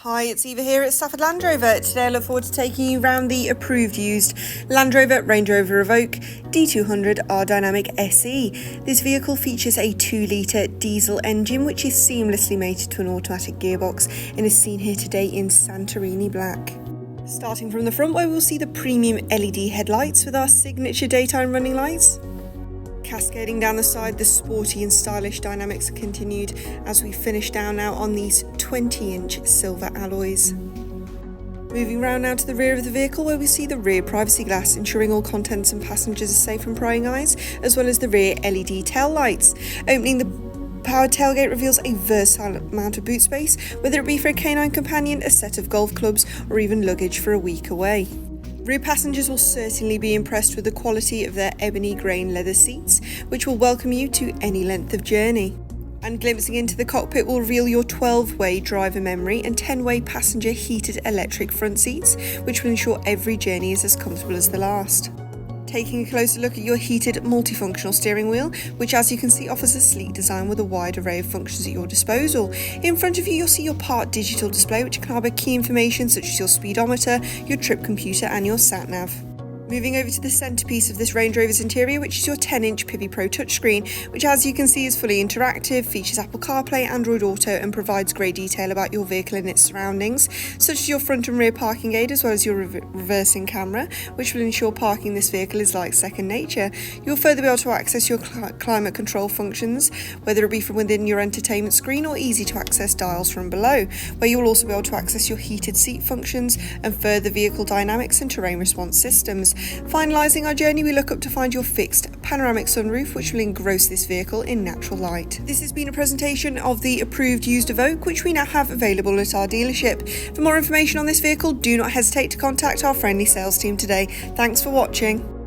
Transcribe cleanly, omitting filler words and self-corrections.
Hi, it's Eva here at Stafford Land Rover. Today I look forward to taking you around the approved used Land Rover Rover Evoque D200 R-Dynamic SE. This vehicle features a 2-litre diesel engine which is seamlessly mated to an automatic gearbox and is seen here today in Santorini black. Starting from the front, where we'll see the premium LED headlights with our signature daytime running lights. Cascading down the side, the sporty and stylish dynamics are continued as we finish down now on these 20-inch silver alloys. Moving round now to the rear of the vehicle, where we see the rear privacy glass, ensuring all contents and passengers are safe from prying eyes, as well as the rear LED tail lights. Opening the powered tailgate reveals a versatile amount of boot space, whether it be for a canine companion, a set of golf clubs, or even luggage for a week away. Rear passengers will certainly be impressed with the quality of their ebony grain leather seats, which will welcome you to any length of journey. And glimpsing into the cockpit will reveal your 12-way driver memory and 10-way passenger heated electric front seats, which will ensure every journey is as comfortable as the last. Taking a closer look at your heated multifunctional steering wheel, which as you can see offers a sleek design with a wide array of functions at your disposal. In front of you you'll see your part digital display, which can harbour key information such as your speedometer, your trip computer and your sat-nav. Moving over to the centrepiece of this Range Rover's interior, which is your 10-inch Pivi Pro touchscreen, which as you can see is fully interactive, features Apple CarPlay, Android Auto and provides great detail about your vehicle and its surroundings, such as your front and rear parking aid as well as your reversing camera, which will ensure parking this vehicle is like second nature. You'll further be able to access your climate control functions, whether it be from within your entertainment screen or easy to access dials from below, where you'll also be able to access your heated seat functions and further vehicle dynamics and terrain response systems. Finalising our journey, we look up to find your fixed panoramic sunroof, which will engross this vehicle in natural light. This has been a presentation of the approved used Evoque, which we now have available at our dealership. For more information on this vehicle, do not hesitate to contact our friendly sales team today. Thanks for watching.